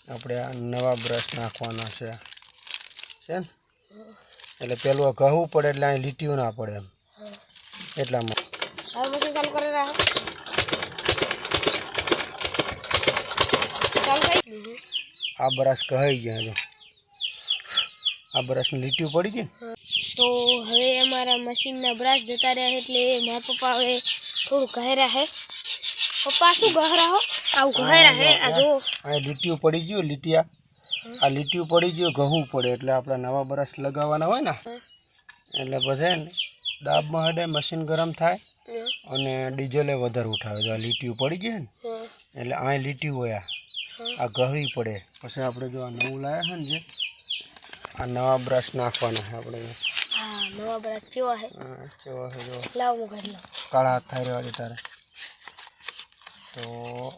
આપણે આ નવા બ્રશ નાખવાના છે ને એટલે પેલું આ ઘવું પડે એટલે અહીં લીટીઓ ના પડે એમ એટલામાં હવે મશીન ચાલુ કરી રહ્યા આ બ્રશ કહાઈ ગયા જો આ બ્રશની લીટીઓ પડી ગઈ તો હવે અમારા મશીનના બ્રશ જતા રહ્યા એટલે મારા પપ્પા હવે થોડું ગહેરા હે પપ્પા શું ગહેરા હો આવું ગહેરા હે આ જો આ લીટીઓ પડી ગયું લીટીયા આ લીટીઓ પડી ગયું ઘવું પડે એટલે આપણે નવા બ્રશ લગાવવાના હોય ને એટલે બધે દાબમાં હડે મશીન ગરમ થાય અને ડીઝલે વધારે ઉઠાવે જો આ લીટીઓ પડી ગઈ ને એટલે આ લીટીઓ હોય આ ગહવી પડે પછી આપણે જો આ નવું લાયા છે ને જે આ નવા બ્રશ નાખવાના છે આપણે હા નવા બ્રશ કેવા હે કેવા છે જો લાવ મોકલ લો કાળા હાથ થાય રહેવા દે તારે તો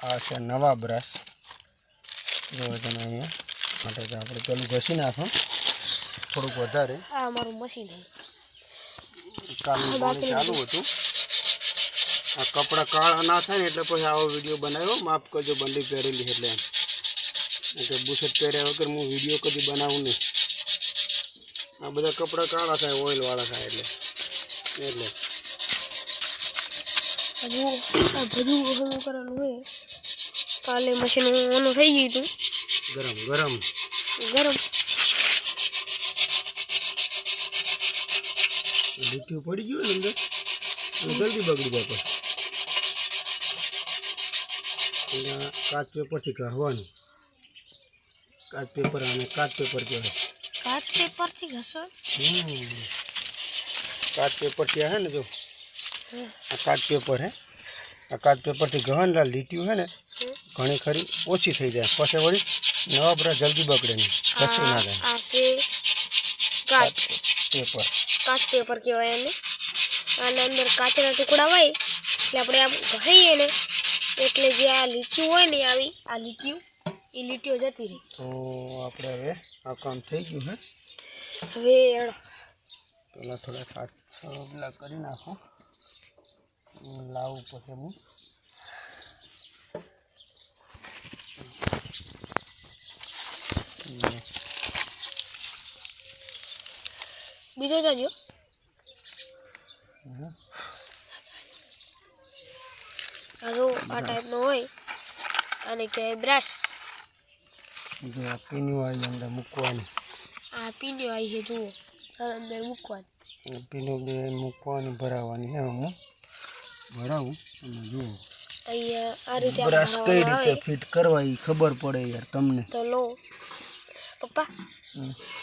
આ છે નવા બ્રશ જો તમે અહીંયા માટે તો આપણે પેલું ઘસી નાખો થોડુંક વધારે આ અમારું મશીન હે કાલનું પાણી ચાલુ હતું આ કપડાં કાળા ના થાય ને એટલે પછી આવો વિડીયો બનાવ્યો માફ કરજો બંડી પહેરેલી એટલે એમ કે બુશર્ટ પહેર્યા વગર હું વિડીયો કદી બનાવું નહીં આ બધા કપડાં કાળા થાય ઓઇલવાળા થાય એટલે હજુ આ બધું ઓલું કરવાનું હોય કાલે મશીન ઓનું થઈ ગયું હતું ગરમ લીટીઓ પડી ગયું ને અંદર જલ્દી બગડી જાય પછી કાચ પેપરથી ઘસવાનું કાચ પેપર અને કાચ પેપર કહેવાય કાચ પેપરથી ઘસો કાચ પેપર ત્યાં હે ને જો આ કાચ પેપર હે આ કાચ પેપરથી ઘસવાનું લીટીઓ હે ને ઘણી ખરી ઓછી થઈ જાય પછી વળી નવા બ્રશ જલ્દી બગડે નહીં ઘસી ના જાય આ છે કાચ પેપર કહેવાય એને અને અંદર કાચના ટુકડા હોય એટલે આપણે આમ ઘસીએ ને એટલે જે આ લીટીઓ હોય ને આવી આ લીટીઓ એ લીટીઓ જતી રહી તો આપણે હવે આ કામ થઈ ગયું હે હવે એડો પહેલાં થોડા કાચ પેલા કરી નાખો લાવું પછી હું બીજો જાજો આ ટાઈપનો હોય અને કે બ્રશ જે આ પીની વાળી અંદર મૂકવાની આ પીની આવી છે જુઓ અંદર મૂકવાની પીનું બે મૂકવાની ભરાવાની હે હું ભરાવું અને જુઓ અહીંયા આ રીતે બ્રશ કઈ રીતે ફિટ કરવા એ ખબર પડે યાર તમને તો લો પપ્પા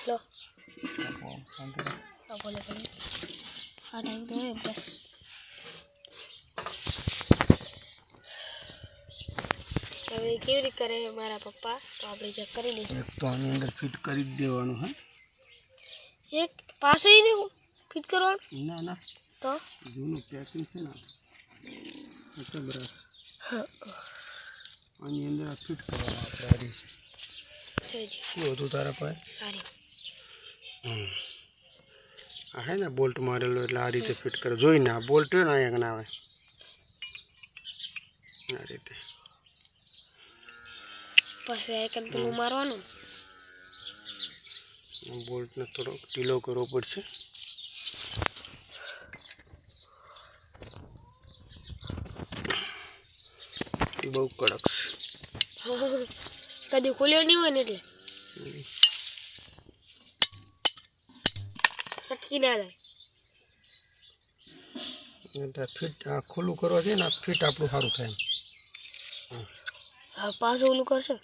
લો બોલે બોલે આ ટાઈમ તો હે બ્રશ હવે કેવી રીતે કરે મારા પપ્પા તો આપણે ચેક કરી લઈશું એક તો આની અંદર ફિટ કરી જ દેવાનું હે એક પાછો એને ફિટ કરવાનું ના તો જૂનું પેકિંગ છે ને એટલે બ્રશ આની અંદર ફિટ કરવાનું આપણે શું હતું તારા પાસે આ હે ને બોલ્ટ મારેલો એટલે આ રીતે ફિટ કરે જોઈને આ બોલ્ટ ને અહીંયા ના આવે આ રીતે પછી આઈકન પેલું મારવાનું બોલ્ટને થોડો ઢીલો કરવો પડશે બહુ કડક છે કદી ખુલ્યો નહીં હોય ને એટલે સટકી ના જાય એટલે ફિટ આ ખુલ્લું કરવા છે ને આ ફિટ આપણું સારું થાય હવે પાછું ઓલું કરશે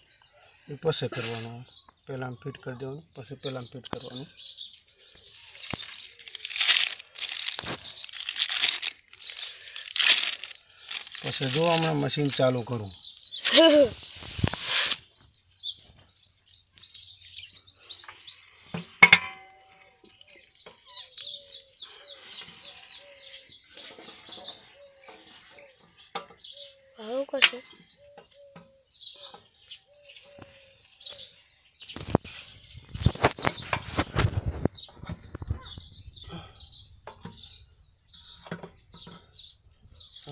એ પછી કરવાનું પહેલાં ફિટ કરી દેવાનું પછી પહેલાં ફિટ કરવાનું પછી જો હમણાં મશીન ચાલુ કરું આવું કરશે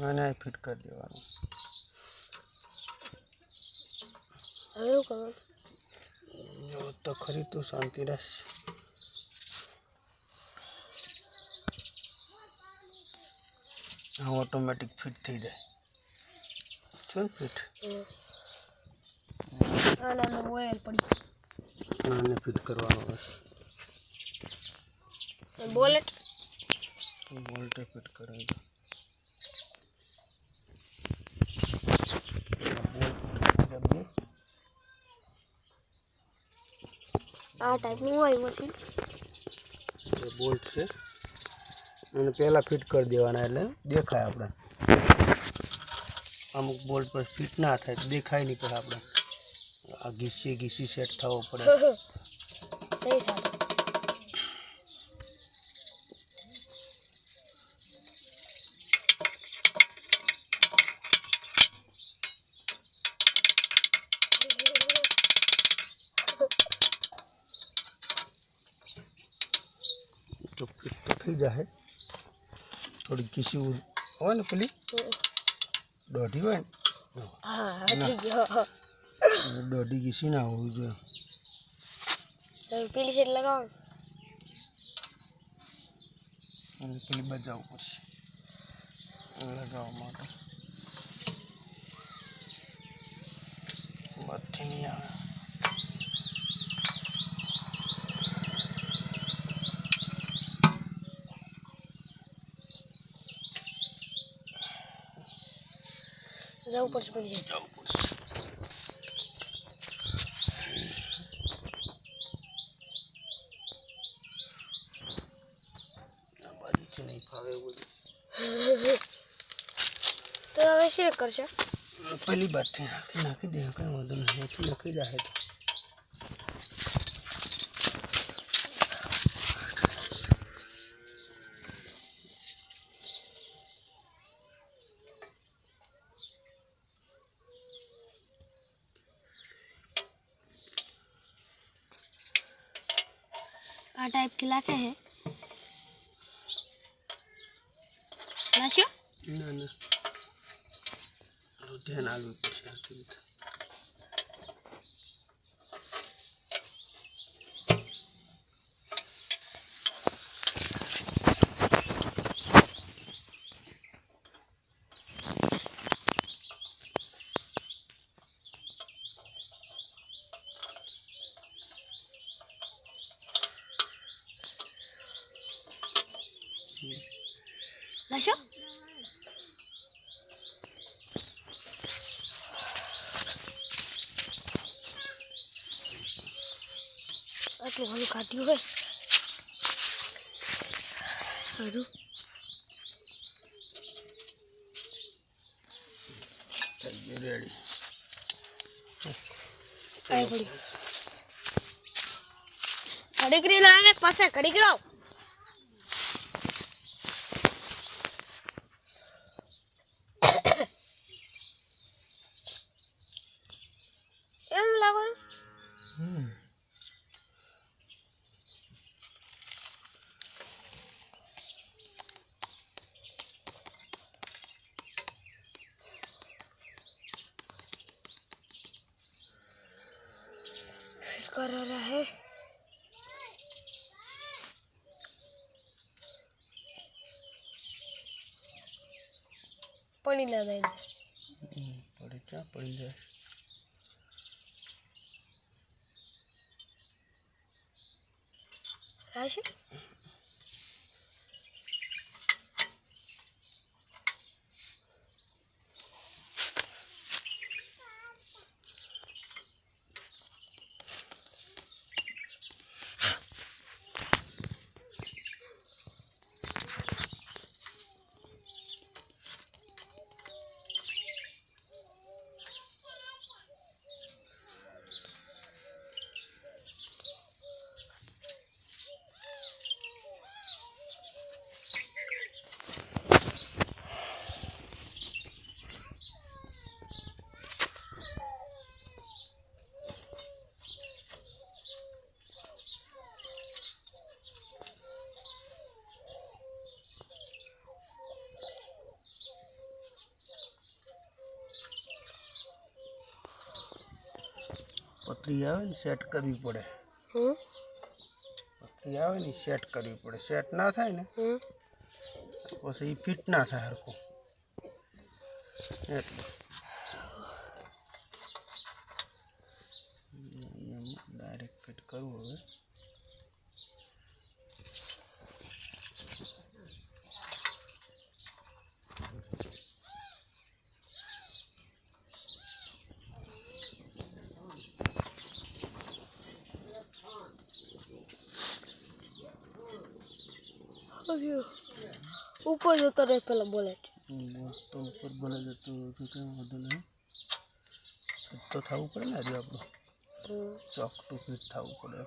અને ફિટ કરી દેવાનું હવે એવું કરવાનું. જો તો ખરી તું શાંતિ રાખ. આ ઓટોમેટિક ફિટ થઈ જાય છે ને ફિટ. આના ઓઇલ પડી આને ફિટ કરવાનો હોય. બોલેટ બોલ્ટ ફિટ કરાવી દો. આ ટાઈપનું હોય મશીન. જે બોલ્ટ છે એને પહેલાં ફિટ કરી દેવાના એટલે દેખાય આપણે. અમુક બોલ્ટ પર ફિટ ના થાય તો દેખાય નહીં, પછી આપણે આ ઘીસી સેટ થવો પડે. નહીં થતું. તો ફિટ તો થઈ જાય. થોડી ઘીસી હોય ને પેલી દોઢી હોય ને, હા થઈ ગયો. દોઢી ઘીસી ના હોવી જોઈએ. હવે પેલી સાઈડ લગાવો. અને પેલી બજાવવું પડશે લગાવવા માટે. બધી નહીં આવે. જવું પડશે પેલી સાઈડ. જવું પડશે. આ બાજુથી નહીં ફાવે એવું બધું. તો હવે શું કરશો? પેલી બાજુથી નાખી દે. કંઈ વાંધો નહીં, નાખી જાય તો. આ टाइप खिलाते हैं लाशो ના ના, ધ્યાન આવવું પડશે આખી રીતે. लाशो આટલું ઘણું કાઢ્યું હોય. સારું થઈ ગયું રેડી. કાંઈ પડ્યું ઘડીક રીને આવે પાસે ઘડીક રહો. એમ લાગવાનું कर रहा है. पानी ना दे પડે ચા પડી જાય. राशि પતરી આવે ને સેટ કરવી પડે. હમ પતરી આવે ને સેટ કરવી પડે. સેટ ના થાય ને હમ પછી ફિટ ના થાય હરખું. એટલે ડાયરેક્ટ ફિટ કરવું હવે. ઉપર જતો રહે પેલા બોલેટ. તો ઉપર બોલે જતું તો કંઈ વાંધો નહીં. ફિટ તો થવું પડે ને હજુ આપણું ચોક ટુ ફિટ થવું પડે.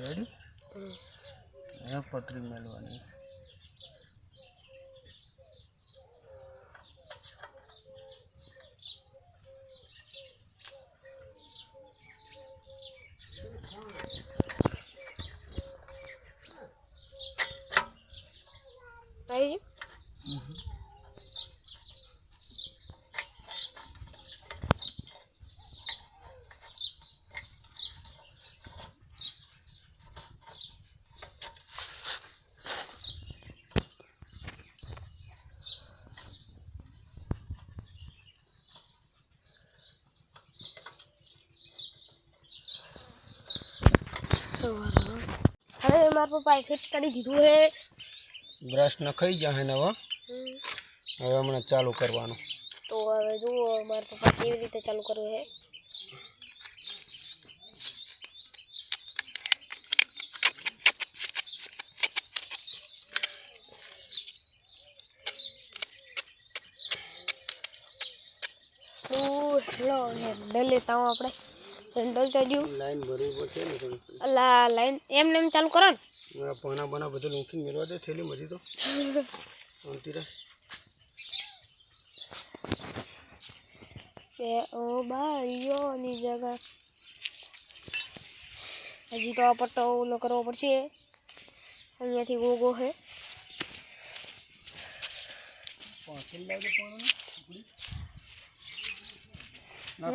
રેડી? અહીંયા પતરી મેળવાની. આવી ગયું? હવે મારા પપ્પાએ ફિટ કરી દીધું હે. બ્રશ નખાઈ જાય ને હવે હમણાં ચાલુ કરવાનું. તો હવે જુઓ મારા પપ્પા કેવી રીતે ચાલુ કરવું હે. લો હેન્ડલ લેતા હું આપણે. હેન્ડલ ચડ્યું. લાઈન ભરવી પડશે ને થોડી. અલા લાઈન એમ ચાલુ કરો ને. પાના બાના બધું લૂંખીને મેળવા દે થેલી મજી તો શાંતિ રહે. ઓ બાઈઓની જગા હજી તો આ પટ્ટો ઓલો કરવો પડશે. અહીંયાથી ગોગો હે.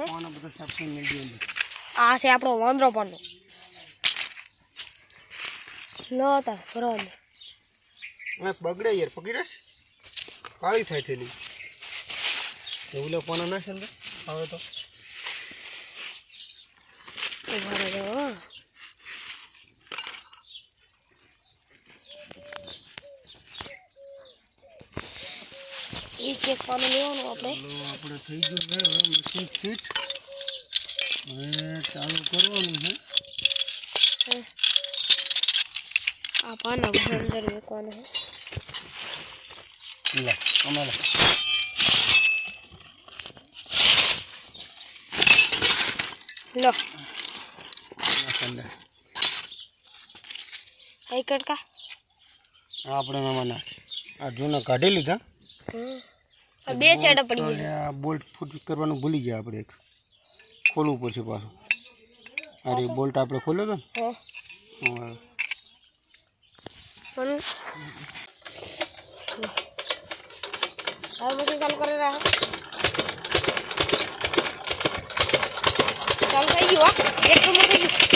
પાના બધું સાફ કરીને મેળવી. આ છે આપણો વાંદરો પાનો. લો તા ભરવા બગડે યાર પકડી રહેશ કાળી થાય થેલી. એવું લે પાના નાખે ને હવે તો ભરે જો. એક એક પાનું લેવાનું આપણે. આપણે થઈ ગયું છે હવે મશીન ફિટ. હવે ચાલુ કરવાનું છે. આ પાના બધા અંદર મૂકવાના છે. લે અમારે લો અંદર એક કટકા આપણે એમાં નાખી. આ જૂના કાઢી લીધા. આ બે સાઈડ પડી ગઈ. આ બોલ્ટ ફૂટ કરવાનું ભૂલી ગયા આપણે. એક ખોલવું પડશે પાછું. અરે બોલ્ટ આપણે ખોલ્યો હતો ને. હવે મશીન ચાલુ કરી રહ્યા. ચાલુ થઈ ગયું. હા એક નંબર થઈ ગયું.